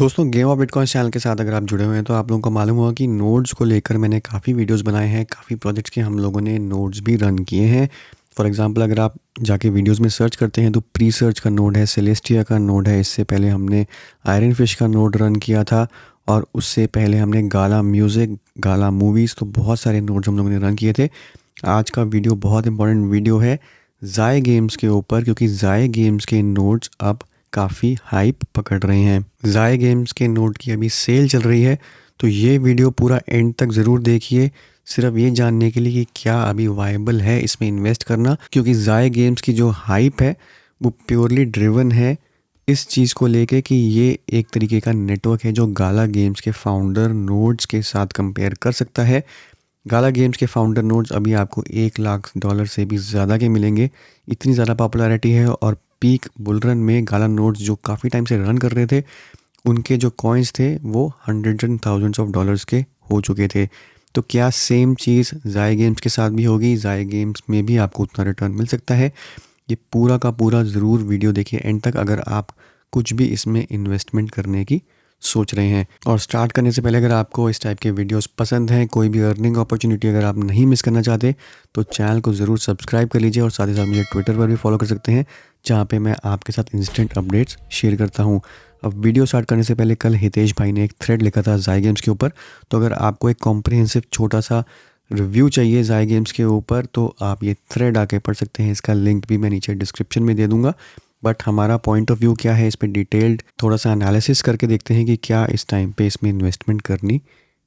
दोस्तों game of bitcoin channel के साथ अगर आप जुड़े हुए हैं तो आप लोगों को मालूम होगा कि नोड्स को लेकर मैंने काफ़ी वीडियोस बनाए हैं। काफ़ी प्रोजेक्ट्स के हम लोगों ने नोड्स भी रन किए हैं। फॉर एग्जांपल अगर आप जाके वीडियोस में सर्च करते हैं तो प्री सर्च का नोड है, सेलेस्टिया का नोड है। इससे पहले हमने आयरन फिश का नोड रन किया था और उससे पहले हमने गाला म्यूज़िक, गाला मूवीज़, तो बहुत सारे नोड्स हम लोगों ने रन किए थे। आज का वीडियो बहुत इंपॉर्टेंट वीडियो है जाय गेम्स के ऊपर, क्योंकि जाय गेम्स के नोड्स अब काफ़ी हाइप पकड़ रहे हैं। जाय गेम्स के नोड की अभी सेल चल रही है, तो ये वीडियो पूरा एंड तक ज़रूर देखिए, सिर्फ ये जानने के लिए कि क्या अभी वायबल है इसमें इन्वेस्ट करना। क्योंकि जाय गेम्स की जो हाइप है वो प्योरली ड्रिवन है इस चीज़ को लेके कि ये एक तरीके का नेटवर्क है जो गाला गेम्स के फाउंडर नोड्स के साथ कंपेयर कर सकता है। गाला गेम्स के फाउंडर नोड्स अभी आपको $1 लाख से भी ज़्यादा के मिलेंगे। इतनी ज़्यादा पॉपुलैरिटी है और पीक बुलरन में गाला नोड्स जो काफ़ी टाइम से रन कर रहे थे उनके जो कॉइन्स थे वो hundreds and thousands of dollars के हो चुके थे। तो क्या सेम चीज़ जाय गेम्स के साथ भी होगी? जाय गेम्स में भी आपको उतना रिटर्न मिल सकता है? ये पूरा का पूरा ज़रूर वीडियो देखिए एंड तक, अगर आप कुछ भी इसमें इन्वेस्टमेंट करने की सोच रहे हैं। और स्टार्ट करने से पहले अगर आपको इस टाइप के वीडियोस पसंद हैं, कोई भी अर्निंग अपॉर्चुनिटी अगर आप नहीं मिस करना चाहते, तो चैनल को ज़रूर सब्सक्राइब कर लीजिए और साथ ही साथ मुझे ट्विटर पर भी फॉलो कर सकते हैं, जहाँ पे मैं आपके साथ इंस्टेंट अपडेट्स शेयर करता हूँ। अब वीडियो स्टार्ट करने से पहले कल हितेश भाई ने एक थ्रेड लिखा था जाय गेम्स के ऊपर, तो अगर आपको एक कॉम्प्रिहेंसिव छोटा सा रिव्यू चाहिए जाय गेम्स के ऊपर तो आप ये थ्रेड आके पढ़ सकते हैं। इसका लिंक भी मैं नीचे डिस्क्रिप्शन में दे दूंगा। बट हमारा पॉइंट ऑफ व्यू क्या है, इस पर डिटेल्ड थोड़ा सा एनालिसिस करके देखते हैं कि क्या इस टाइम पे इसमें इन्वेस्टमेंट करनी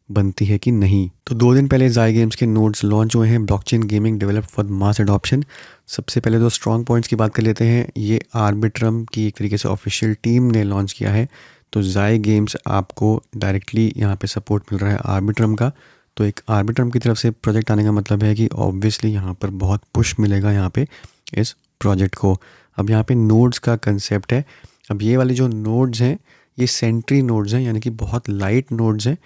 बनती है कि नहीं। तो 2 दिन पहले जाय गेम्स के नोड्स लॉन्च हुए हैं, blockchain gaming developed for mass adoption. सबसे पहले तो स्ट्रॉन्ग पॉइंट्स की बात कर लेते हैं। ये आर्बिट्रम की एक तरीके से ऑफिशियल टीम ने लॉन्च किया है, तो जाय गेम्स आपको डायरेक्टली यहाँ पे सपोर्ट मिल रहा है आर्बिट्रम का। तो एक आर्बिट्रम की तरफ से प्रोजेक्ट आने का मतलब है कि ऑब्वियसली यहाँ पर बहुत पुश मिलेगा यहाँ पे इस प्रोजेक्ट को। अब यहाँ पे नोड्स का कंसेप्ट है। अब ये वाले जो नोड्स हैं ये सेंट्री नोड्स हैं, यानी कि बहुत लाइट नोड्स हैं।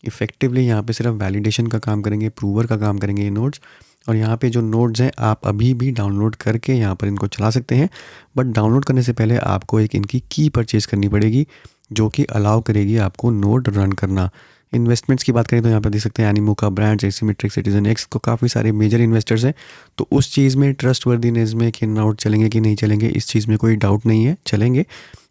इफेक्टिवली यहाँ पे सिर्फ वैलिडेशन का काम करेंगे, प्रूवर का काम करेंगे ये नोड्स। और यहाँ पे जो नोड्स हैं आप अभी भी डाउनलोड करके यहाँ पर इनको चला सकते हैं, बट डाउनलोड करने से पहले आपको एक इनकी की परचेज़ करनी पड़ेगी जो कि अलाउ करेगी आपको नोड रन करना। इन्वेस्टमेंट्स की बात करें तो यहाँ पर देख सकते हैं Animoca brands, asymmetric, citizen x, को काफ़ी सारे मेजर इन्वेस्टर्स हैं। तो उस चीज़ में ट्रस्ट वर्दीनेस में कि नोड चलेंगे कि नहीं चलेंगे, इस चीज़ में कोई डाउट नहीं है, चलेंगे।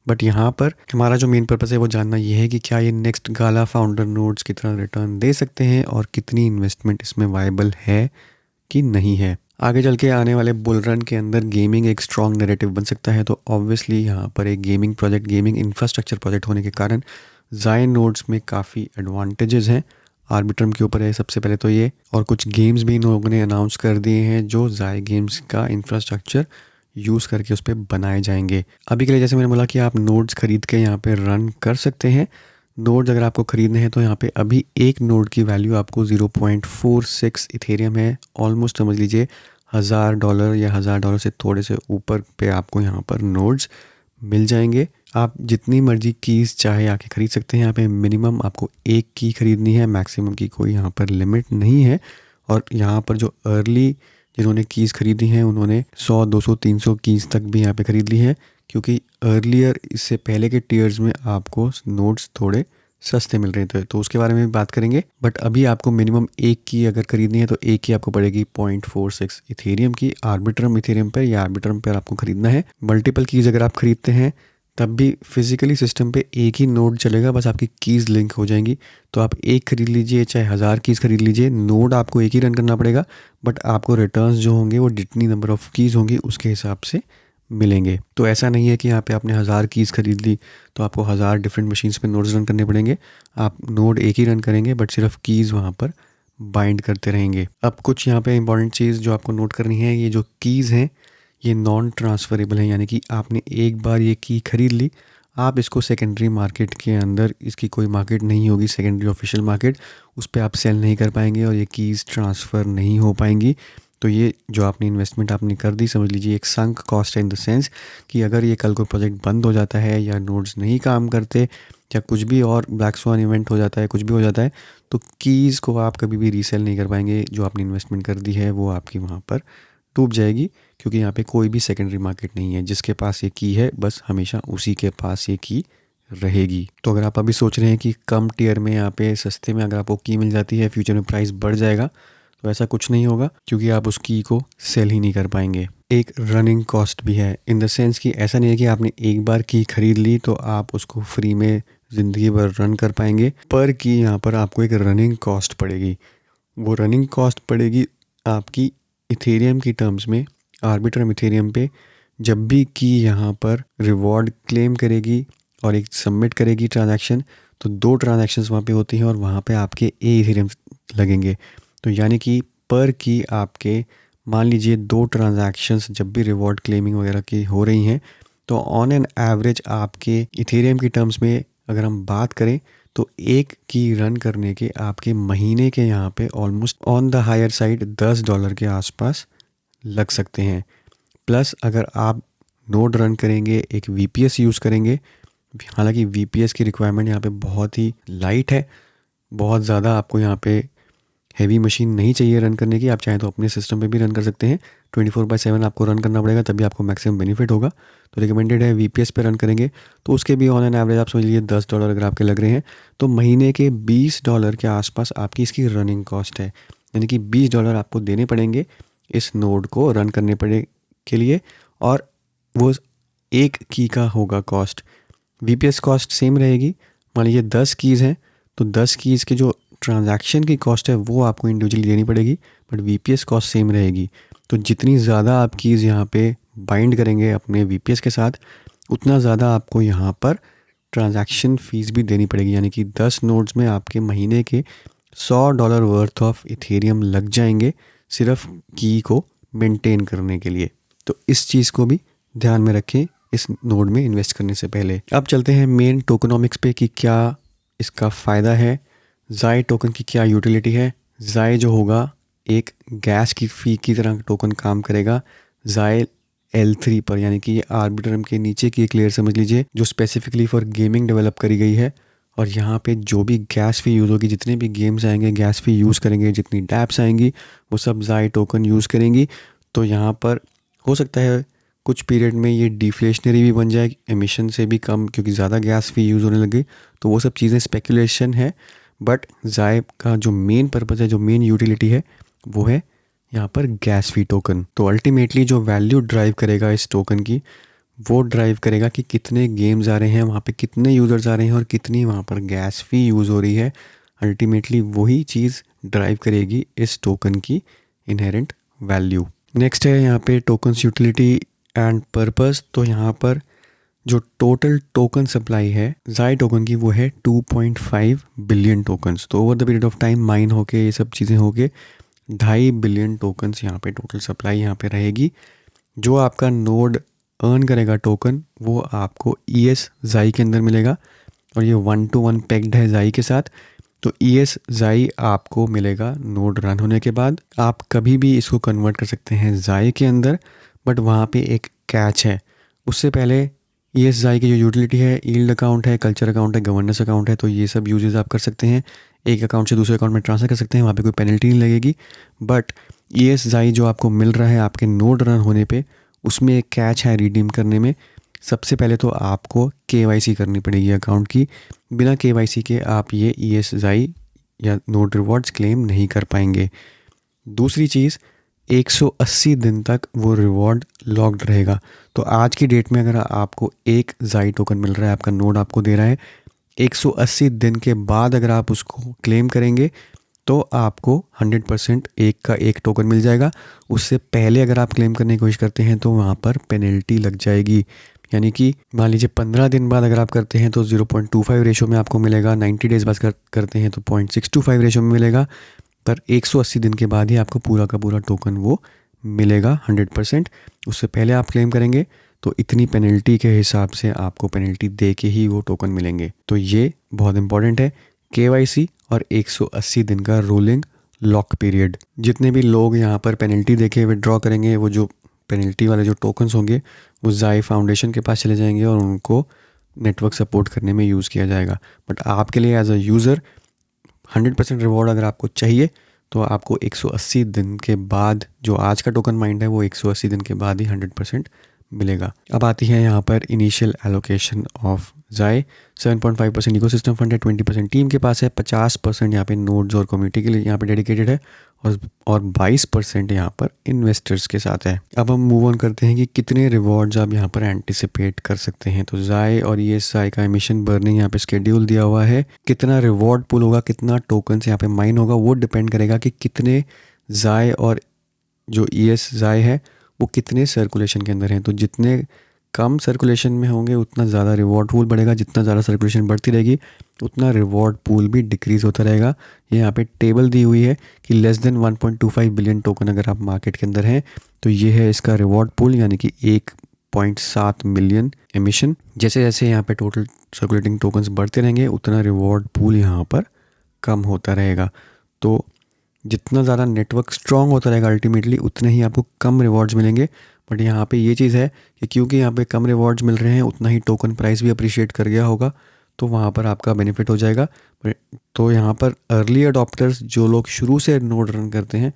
बट यहाँ पर हमारा जो मेन पर्पस है वो जानना ये है कि क्या ये नेक्स्ट गाला फाउंडर नोड्स की तरह रिटर्न दे सकते हैं और कितनी इन्वेस्टमेंट इसमें वायबल है कि नहीं है। आगे चल के आने वाले बुल रन के अंदर गेमिंग एक स्ट्रॉन्ग नैरेटिव बन सकता है, तो ऑब्वियसली यहाँ पर एक gaming project, gaming infrastructure project होने के कारण जाय नोड्स में काफ़ी एडवांटेजेस हैं। आर्बिट्रम के ऊपर है सबसे पहले तो ये, और कुछ गेम्स भी इन लोगों ने अनाउंस कर दिए हैं जो जाय गेम्स का इंफ्रास्ट्रक्चर यूज़ करके उस पर बनाए जाएंगे। अभी के लिए जैसे मैंने बोला कि आप नोड्स खरीद के यहाँ पे रन कर सकते हैं। नोड्स अगर आपको ख़रीदने हैं तो यहाँ पे अभी एक नोड की वैल्यू आपको 0.46 इथेरियम है। ऑलमोस्ट समझ लीजिए $1000 या $1000 से थोड़े से ऊपर पे आपको यहाँ पर नोड्स मिल जाएंगे। आप जितनी मर्जी कीज़ चाहे आके ख़रीद सकते हैं। यहाँ पे मिनिमम आपको एक की ख़रीदनी है, मैक्सिमम की कोई यहाँ पर लिमिट नहीं है। और यहाँ पर जो अर्ली जिन्होंने कीज़ ख़रीदी हैं उन्होंने 100, 200, 300 कीज़ तक भी यहाँ पे ख़रीद ली है, क्योंकि अर्लियर इससे पहले के टीयर्स में आपको नोट्स थोड़े सस्ते मिल रहे थे, तो उसके बारे में भी बात करेंगे। बट अभी आपको मिनिमम एक की अगर खरीदनी है तो एक की आपको पड़ेगी 0.46 इथेरियम की आर्बिट्रम इथेरियम पर, या आर्बिट्रम पर आपको खरीदना है। मल्टीपल कीज़ अगर आप खरीदते हैं तब भी फिजिकली सिस्टम पे एक ही नोड चलेगा, बस आपकी कीज़ लिंक हो जाएंगी। तो आप एक खरीद लीजिए चाहे 1000 कीज़ खरीद लीजिए, नोड आपको एक ही रन करना पड़ेगा, बट आपको रिटर्न्स जो होंगे वो जितनी नंबर ऑफ़ कीज़ होंगी उसके हिसाब से मिलेंगे। तो ऐसा नहीं है कि यहाँ पे आपने 1000 कीज़ खरीद ली तो आपको 1000 डिफरेंट मशीन्स पे नोड्स रन करने पड़ेंगे। आप नोड एक ही रन करेंगे बट सिर्फ कीज़ वहाँ पर बाइंड करते रहेंगे। अब कुछ यहाँ पे इंपॉर्टेंट चीज़ जो आपको नोट करनी है, ये जो कीज़ हैं ये नॉन ट्रांसफरेबल है, यानी कि आपने एक बार ये की खरीद ली, आप इसको सेकेंडरी मार्केट के अंदर, इसकी कोई मार्केट नहीं होगी सेकेंडरी ऑफिशियल मार्केट, उस पर आप सेल नहीं कर पाएंगे और ये कीज़ ट्रांसफ़र नहीं हो पाएंगी। तो ये जो आपने इन्वेस्टमेंट आपने कर दी, समझ लीजिए एक संक कॉस्ट है, इन द सेंस कि अगर ये कल को प्रोजेक्ट बंद हो जाता है या नोड्स नहीं काम करते या कुछ भी और ब्लैक स्वान इवेंट हो जाता है, कुछ भी हो जाता है, तो कीज़ को आप कभी भी रीसेल नहीं कर पाएंगे। जो आपने इन्वेस्टमेंट कर दी है वो आपकी वहाँ पर डूब जाएगी, क्योंकि यहाँ पे कोई भी सेकेंडरी मार्केट नहीं है। जिसके पास ये की है बस हमेशा उसी के पास ये की रहेगी। तो अगर आप अभी सोच रहे हैं कि कम टियर में यहाँ पे सस्ते में अगर आपको की मिल जाती है, फ्यूचर में प्राइस बढ़ जाएगा, तो ऐसा कुछ नहीं होगा, क्योंकि आप उस की को सेल ही नहीं कर पाएंगे। एक रनिंग कॉस्ट भी है, इन द सेंस कि ऐसा नहीं है कि आपने एक बार की खरीद ली तो आप उसको फ्री में ज़िंदगी भर रन कर पाएंगे। पर की यहाँ पर आपको एक रनिंग कॉस्ट पड़ेगी। वो रनिंग कॉस्ट पड़ेगी आपकी इथेरियम की टर्म्स में, आर्बिट्रम इथेरियम पे। जब भी की यहाँ पर रिवॉर्ड क्लेम करेगी और एक सबमिट करेगी ट्रांजैक्शन, तो 2 ट्रांजैक्शंस वहाँ पे होती हैं और वहाँ पे आपके इथेरियम लगेंगे। तो यानी कि पर की आपके मान लीजिए 2 ट्रांजैक्शंस जब भी रिवॉर्ड क्लेमिंग वगैरह की हो रही हैं, तो ऑन एन एवरेज आपके इथेरियम की टर्म्स में अगर हम बात करें तो एक की रन करने के आपके महीने के यहाँ पे almost on the higher side $10 के आसपास लग सकते हैं। प्लस अगर आप नोड रन करेंगे, एक वीपीएस यूज़ करेंगे, हालांकि वीपीएस की रिक्वायरमेंट यहाँ पे बहुत ही लाइट है, बहुत ज़्यादा आपको यहाँ पे हैवी मशीन नहीं चाहिए रन करने की। आप चाहें तो अपने सिस्टम पे भी रन कर सकते हैं, 24/7 आपको रन करना पड़ेगा, तभी आपको मैक्सिमम बेनिफिट होगा। तो रिकमेंडेड है वीपीएस पे रन करेंगे तो उसके भी ऑन एन एवरेज आप समझ लीजिए $10 अगर आपके लग रहे हैं, तो महीने के $20 के आसपास आपकी इसकी रनिंग कॉस्ट है। यानी कि $20 आपको देने पड़ेंगे इस नोड को रन करने पड़े के लिए, और वो एक की का होगा कॉस्ट। वीपीएस कॉस्ट सेम रहेगी। मान लीजिए 10 कीज़ हैं, तो 10 कीज़ के जो ट्रांजैक्शन की कॉस्ट है वो आपको इंडिविजुअली देनी पड़ेगी, बट वीपीएस कॉस्ट सेम रहेगी। तो जितनी ज़्यादा आप कीज़ यहाँ पे बाइंड करेंगे अपने वीपीएस के साथ, उतना ज़्यादा आपको यहाँ पर ट्रांजैक्शन फ़ीस भी देनी पड़ेगी। यानी कि 10 नोड्स में आपके महीने के $100 वर्थ ऑफ इथेरियम लग जाएंगे सिर्फ की को मेंटेन करने के लिए। तो इस चीज़ को भी ध्यान में रखें इस नोड में इन्वेस्ट करने से पहले। अब चलते हैं मेन टोकनॉमिक्स पे कि क्या इसका फ़ायदा है, ज़ाई टोकन की क्या यूटिलिटी है। ज़ाई जो होगा एक गैस की फ़ी की तरह टोकन काम करेगा ज़ाई L3 पर, यानी कि ये आर्बिट्रम के नीचे की एक लेयर समझ लीजिए जो स्पेसिफिकली फॉर गेमिंग डेवलप करी गई है। और यहाँ पे जो भी गैस फ़ी यूज़ होगी, जितने भी गेम्स आएंगे गैस फ़ी यूज़ करेंगे, जितनी डैप्स आएंगी वो सब ज़ाई टोकन यूज़ करेंगी। तो यहाँ पर हो सकता है कुछ पीरियड में ये डिफ्लेशनरी भी बन जाए, एमिशन से भी कम, क्योंकि ज़्यादा गैस फ़ी यूज़ होने लगी। तो वो सब चीज़ें स्पेकुलेशन है, बट ज़ाई का जो मेन पर्पज़ है, जो मेन यूटिलिटी है, वो है यहाँ पर गैस फ़ी टोकन। तो अल्टीमेटली जो वैल्यू ड्राइव करेगा इस टोकन की, वो ड्राइव करेगा कि कितने गेम्स आ रहे हैं, वहाँ पे कितने यूज़र्स आ रहे हैं और कितनी वहाँ पर गैस फ़ी यूज़ हो रही है। अल्टीमेटली वही चीज़ ड्राइव करेगी इस टोकन की इनहेरेंट वैल्यू। नेक्स्ट है यहाँ पे टोकन्स यूटिलिटी एंड पर्पस। तो यहाँ पर जो टोटल टोकन सप्लाई है ज़ाई टोकन की, वो है 2.5 बिलियन टोकन्स। तो over the period of time mine होके ये सब चीज़ें होके 2.5 बिलियन टोकन्स यहाँ पे टोटल सप्लाई यहाँ पे रहेगी। जो आपका नोड अर्न करेगा टोकन, वो आपको ES ज़ाई के अंदर मिलेगा, और ये 1-to-1 पेग्ड है ज़ाई के साथ। तो ES ज़ाई आपको मिलेगा नोड रन होने के बाद। आप कभी भी इसको कन्वर्ट कर सकते हैं ज़ाई के अंदर, बट वहाँ पे एक कैच है। उससे पहले ES ज़ाई की जो यूटिलिटी है, यील्ड अकाउंट है, कल्चर अकाउंट है, गवर्नेंस अकाउंट है, तो ये सब यूजेस आप कर सकते हैं। एक अकाउंट से दूसरे अकाउंट में ट्रांसफ़र कर सकते हैं, वहाँ पे कोई पेनल्टी नहीं लगेगी। बट ES ज़ाई जो आपको मिल रहा है आपके नोड रन होने पे, उसमें एक कैच है रिडीम करने में। सबसे पहले तो आपको KYC करनी पड़ेगी अकाउंट की। बिना KYC के आप ये ES ज़ाई या नोड रिवॉर्ड्स क्लेम नहीं कर पाएंगे। दूसरी चीज़, 180 दिन तक वो रिवॉर्ड लॉक्ड रहेगा। तो आज की डेट में अगर आपको एक ज़ाई टोकन मिल रहा है, आपका नोड आपको दे रहा है, 180 दिन के बाद अगर आप उसको क्लेम करेंगे तो आपको 100% एक का एक टोकन मिल जाएगा। उससे पहले अगर आप क्लेम करने की कोशिश करते हैं तो वहाँ पर पेनल्टी लग जाएगी। यानी कि मान लीजिए 15 दिन बाद अगर आप करते हैं तो 0.25 रेशो में आपको मिलेगा, 90 डेज़ बाद करते हैं तो 0.625 रेशो में मिलेगा, पर 180 दिन के बाद ही आपको पूरा का पूरा टोकन वो मिलेगा 100%। उससे पहले आप क्लेम करेंगे तो इतनी पेनल्टी के हिसाब से आपको पेनल्टी दे के ही वो टोकन मिलेंगे। तो ये बहुत इंपॉर्टेंट है, KYC और 180 दिन का रोलिंग लॉक पीरियड। जितने भी लोग यहाँ पर पेनल्टी देके विड्रॉ करेंगे, वो जो पेनल्टी वाले जो टोकन्स होंगे वो ज़ाई फाउंडेशन के पास चले जाएंगे और उनको नेटवर्क सपोर्ट करने में यूज़ किया जाएगा। बट आपके लिए एज अ यूज़र 100% रिवॉर्ड अगर आपको चाहिए तो आपको 180 दिन के बाद, जो आज का टोकन माइंड है वो 180 दिन के बाद ही 100% मिलेगा। अब आती है यहाँ पर इनिशियल एलोकेशन ऑफ जाए 7.5% इकोसिस्टम फंड है, 20% टीम के पास है, 50% यहाँ पे नोड्स और कम्युनिटी के लिए यहाँ पे डेडिकेटेड है, और 22% यहाँ पर इन्वेस्टर्स के साथ है। अब हम मूव ऑन करते हैं कि कितने रिवॉर्ड्स आप यहाँ पर एंटिसिपेट कर सकते हैं। तो जाए और ये साई का एमिशन बर्निंग यहाँ पे शेड्यूल दिया हुआ है। कितना रिवॉर्ड पुल होगा, कितना टोकन यहाँ पे माइन होगा, वो डिपेंड करेगा कि कितने जाए और जो ES जाए है वो कितने सर्कुलेशन के अंदर हैं। तो जितने कम सर्कुलेशन में होंगे उतना ज़्यादा रिवॉर्ड पूल बढ़ेगा, जितना ज़्यादा सर्कुलेशन बढ़ती रहेगी उतना रिवॉर्ड पूल भी डिक्रीज़ होता रहेगा। ये यहाँ पे टेबल दी हुई है कि लेस देन 1.25 बिलियन टोकन अगर आप मार्केट के अंदर हैं तो ये है इसका रिवॉर्ड पूल, यानी कि 1.7 मिलियन एमिशन। जैसे जैसे यहाँ पे टोटल सर्कुलेटिंग टोकन्स बढ़ते रहेंगे उतना रिवॉर्ड पूल यहाँ पर कम होता रहेगा। तो जितना ज़्यादा नेटवर्क स्ट्रॉन्ग होता रहेगा अल्टीमेटली उतने ही आपको कम रिवॉर्ड्स मिलेंगे। बट यहाँ पे ये चीज़ है कि क्योंकि यहाँ पे कम रिवॉर्ड्स मिल रहे हैं उतना ही टोकन प्राइस भी अप्रिशिएट कर गया होगा, तो वहाँ पर आपका बेनिफिट हो जाएगा। तो यहाँ पर अर्ली अडॉप्टर्स जो लोग शुरू से नोड रन करते हैं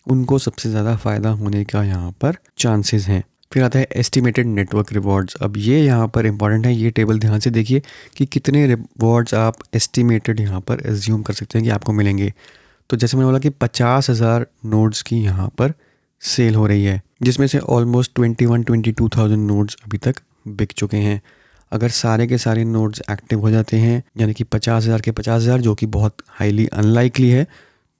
उनको सबसे ज़्यादा फ़ायदा होने का यहाँ पर चांसेस हैं। फिर आता है एस्टिमेटेड नेटवर्क रिवॉर्ड्स। अब ये यहाँ पर इंपॉर्टेंट है, ये टेबल ध्यान से देखिए कि कितने रिवॉर्ड्स आप एस्टिमेटेड यहाँ पर एज्यूम कर सकते हैं कि आपको मिलेंगे। तो जैसे मैंने बोला कि 50,000 नोड्स की यहाँ पर सेल हो रही है, जिसमें से ऑलमोस्ट 22,000 नोड्स अभी तक बिक चुके हैं। अगर सारे के सारे नोड्स एक्टिव हो जाते हैं, यानी कि 50,000 के 50,000, जो कि बहुत हाईली अनलाइकली है,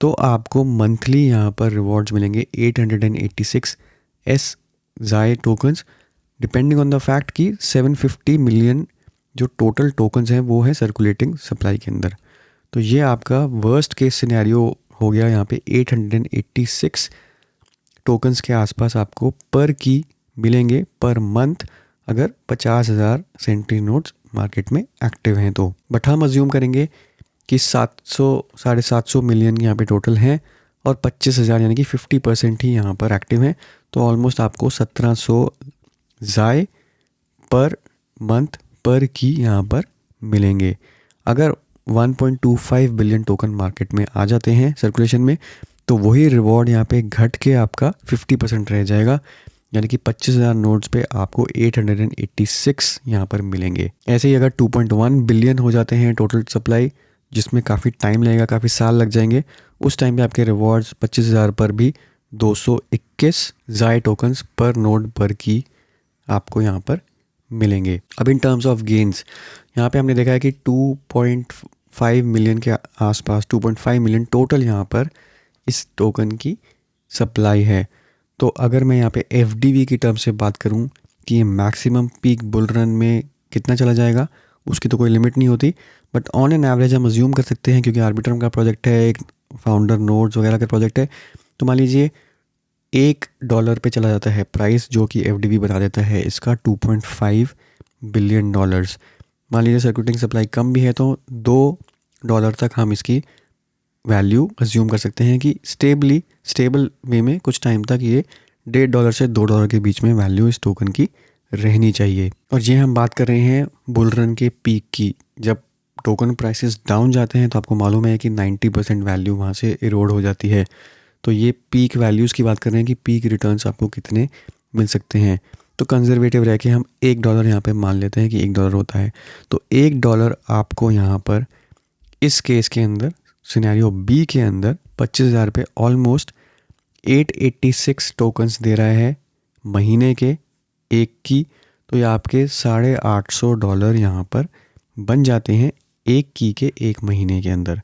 तो आपको मंथली यहाँ पर रिवॉर्ड्स मिलेंगे 886 एस जाए tokens, depending on the fact कि 750 मिलियन जो टोटल टोकन्स हैं वो है सर्कुलेटिंग सप्लाई के अंदर। तो ये आपका वर्स्ट केस सिनेरियो हो गया। यहाँ पे 886 टोकन्स के आसपास आपको पर की मिलेंगे पर मंथ, अगर 50,000 सेंट्री नोट्स मार्केट में एक्टिव हैं तो। बट हम अज्यूम करेंगे कि 700-750 मिलियन यहाँ पे टोटल हैं और 25,000 यानी कि 50% ही यहाँ पर एक्टिव हैं, तो ऑलमोस्ट आपको 1700 जाए पर मंथ पर की यहाँ पर मिलेंगे। अगर 1.25 बिलियन टोकन मार्केट में आ जाते हैं सर्कुलेशन में, तो वही रिवॉर्ड यहाँ पे घट के आपका 50% रह जाएगा, यानी कि 25,000 नोड्स पे आपको 886 यहाँ पर मिलेंगे। ऐसे ही अगर 2.1 बिलियन हो जाते हैं टोटल सप्लाई, जिसमें काफ़ी टाइम लगेगा, काफ़ी साल लग जाएंगे, उस टाइम पे आपके रिवॉर्ड्स 25,000 पर भी 221 जाए टोकन्स पर नोड पर की आपको यहाँ पर मिलेंगे। अब इन टर्म्स ऑफ गेंस, यहाँ पे हमने देखा है कि 2.5 मिलियन के आसपास 2.5 मिलियन टोटल यहाँ पर इस टोकन की सप्लाई है। तो अगर मैं यहाँ पे FDV की टर्म से बात करूँ कि ये मैक्सिमम पीक बुल रन में कितना चला जाएगा, उसकी तो कोई लिमिट नहीं होती, बट ऑन एन एवरेज हम अज्यूम कर सकते हैं, क्योंकि आर्बिट्रम का प्रोजेक्ट है, एक फाउंडर नोड्स वगैरह का प्रोजेक्ट है, तो मान लीजिए $1 पे चला जाता है प्राइस, जो कि FDV बता देता है इसका $2.5 बिलियन। मान लीजिए सर्कुलेटिंग सप्लाई कम भी है तो $2 तक हम इसकी वैल्यू अज्यूम कर सकते हैं कि स्टेबल वे में कुछ टाइम तक ये $1.5 से $2 के बीच में वैल्यू इस टोकन की रहनी चाहिए। और ये हम बात कर रहे हैं बुल रन के पीक की। जब टोकन प्राइसेस डाउन जाते हैं तो आपको मालूम है कि 90% वैल्यू वहाँ से इरोड हो जाती है। तो ये पीक वैल्यूज़ की बात कर रहे हैं कि पीक रिटर्न्स आपको कितने मिल सकते हैं। तो कंजर्वेटिव रह के हम $1 यहाँ पे मान लेते हैं कि $1 होता है, तो $1 आपको यहाँ पर इस केस के अंदर सिनेरियो B के अंदर 25,000 पे ऑलमोस्ट 886 टोकन्स दे रहा है महीने के एक की। तो ये आपके $850 यहाँ पर बन जाते हैं एक की के एक महीने के अंदर।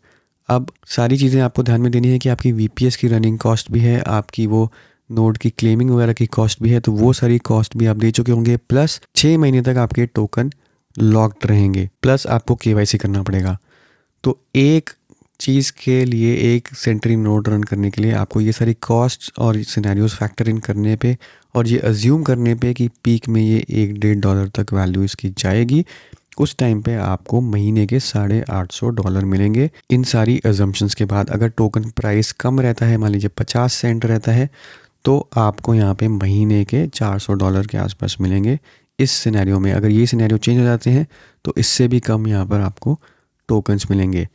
अब सारी चीज़ें आपको ध्यान में देनी है कि आपकी VPS की रनिंग कॉस्ट भी है, आपकी वो नोड की क्लेमिंग वगैरह की कॉस्ट भी है, तो वो सारी कॉस्ट भी आप दे चुके होंगे, प्लस 6 महीने तक आपके टोकन लॉक्ड रहेंगे, प्लस आपको KYC करना पड़ेगा। तो एक चीज़ के लिए, एक सेंट्री नोड रन करने के लिए आपको ये सारी कॉस्ट और सिनेरियोज फैक्टर इन करने पे और ये अज्यूम करने पे कि पीक में ये $1-1.5 तक वैल्यू इसकी जाएगी, उस टाइम पे आपको महीने के $850 मिलेंगे। इन सारी अजम्पशंस के बाद अगर टोकन प्राइस कम रहता है, मान लीजिए 50 सेंट रहता है, तो आपको यहाँ पे महीने के $400 के आसपास मिलेंगे इस सिनेरियो में। अगर ये सिनेरियो चेंज हो जाते हैं तो इससे भी कम यहाँ पर आपको टोकन्स मिलेंगे।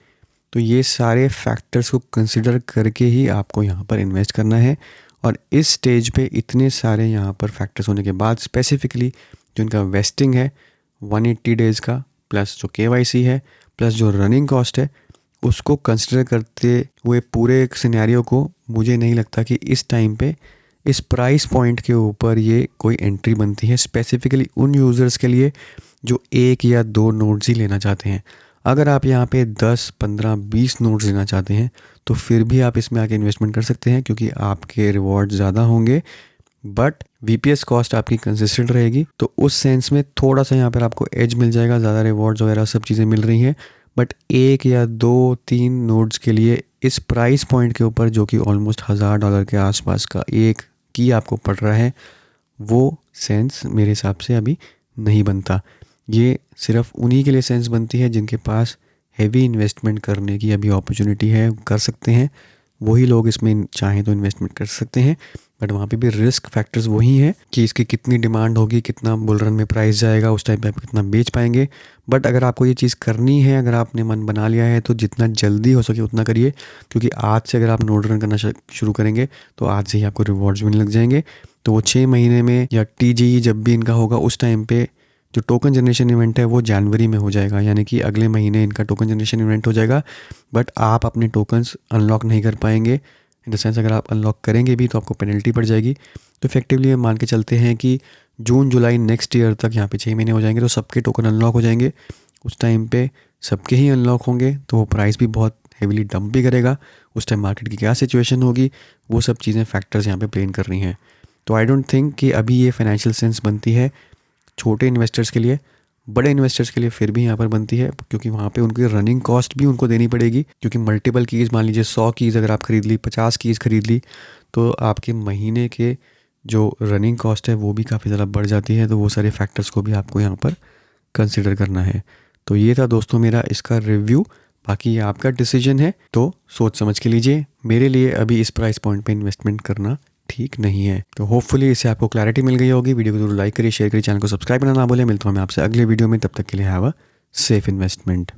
तो ये सारे फैक्टर्स को कंसिडर करके ही आपको यहाँ पर इन्वेस्ट करना है। और इस स्टेज पे इतने सारे यहाँ पर फैक्टर्स होने के बाद स्पेसिफिकली जो इनका वेस्टिंग है 180 डेज़ का, प्लस जो केवाईसी है प्लस जो रनिंग कॉस्ट है, उसको कंसिडर करते हुए पूरे एक सिनेरियो को मुझे नहीं लगता कि इस टाइम पे इस प्राइस पॉइंट के ऊपर ये कोई एंट्री बनती है, स्पेसिफिकली उन यूज़र्स के लिए जो 1 या 2 नोट्स ही लेना चाहते हैं। अगर आप यहाँ पे 10, 15, 20 नोट्स लेना चाहते हैं तो फिर भी आप इसमें आके इन्वेस्टमेंट कर सकते हैं, क्योंकि आपके रिवॉर्ड ज़्यादा होंगे बट वीपीएस कॉस्ट आपकी कंसिस्टेंट रहेगी। तो उस सेंस में थोड़ा सा यहाँ पर आपको एज मिल जाएगा, ज़्यादा रिवॉर्ड्स वगैरह सब चीज़ें मिल रही हैं। बट 1 या 2-3 नोट्स के लिए इस प्राइस पॉइंट के ऊपर, जो कि ऑलमोस्ट $1000 के आसपास का एक की आपको पड़ रहा है, वो सेंस मेरे हिसाब से अभी नहीं बनता। ये सिर्फ उन्हीं के लिए सेंस बनती है जिनके पास हैवी इन्वेस्टमेंट करने की अभी अपॉर्चुनिटी है, कर सकते हैं। वही लोग इसमें चाहें तो इन्वेस्टमेंट कर सकते हैं, बट वहाँ पे भी रिस्क फैक्टर्स वही हैं कि इसकी कितनी डिमांड होगी, कितना बुल रन में प्राइस जाएगा, उस टाइम पे आप कितना बेच पाएंगे। बट अगर आपको ये चीज़ करनी है, अगर आपने मन बना लिया है, तो जितना जल्दी हो सके उतना करिए, क्योंकि आज से अगर आप नोट रन करना शुरू करेंगे तो आज से ही आपको रिवॉर्ड्स मिलने लग जाएंगे। तो वो 6 महीने में या टीजी जब भी इनका होगा उस टाइम पे जो टोकन जनरेशन इवेंट है वो जनवरी में हो जाएगा, यानी कि अगले महीने इनका टोकन जनरेशन इवेंट हो जाएगा। बट आप अपने टोकन्स अनलॉक नहीं कर पाएंगे, इन द सेंस अगर आप अनलॉक करेंगे भी तो आपको पेनल्टी पड़ जाएगी। तो इफेक्टिवली हम मान के चलते हैं कि जून जुलाई नेक्स्ट ईयर तक यहाँ पे 6 महीने हो जाएंगे तो सबके टोकन अनलॉक हो जाएंगे। उस टाइम पे सबके ही अनलॉक होंगे तो वो प्राइस भी बहुत हेविली डंप भी करेगा। उस टाइम मार्केट की क्या सिचुएशन होगी, वो सब चीज़ें फैक्टर्स यहाँ पे प्ले कर रही हैं। तो आई डोंट थिंक कि अभी ये फाइनेंशियल सेंस बनती है छोटे इन्वेस्टर्स के लिए। बड़े इन्वेस्टर्स के लिए फिर भी यहाँ पर बनती है, क्योंकि वहाँ पे उनकी रनिंग कॉस्ट भी उनको देनी पड़ेगी, क्योंकि मल्टीपल कीज़, मान लीजिए 100 कीज़ अगर आप खरीद ली, 50 कीज़ खरीद ली, तो आपके महीने के जो रनिंग कॉस्ट है वो भी काफ़ी ज़्यादा बढ़ जाती है। तो वो सारे फैक्टर्स को भी आपको यहाँ पर कंसिडर करना है। तो ये था दोस्तों मेरा इसका रिव्यू। बाकी ये आपका डिसीजन है, तो सोच समझ के लीजिए। मेरे लिए अभी इस प्राइस पॉइंट पे इन्वेस्टमेंट करना ठीक नहीं है। तो होपफुली इससे आपको क्लैरिटी मिल गई होगी। वीडियो को जरूर लाइक करिए, शेयर करिए, चैनल को सब्सक्राइब करना ना भूलें। मिलता हूँ मैं आपसे अगले वीडियो में, तब तक के लिए हैव अ सेफ इन्वेस्टमेंट।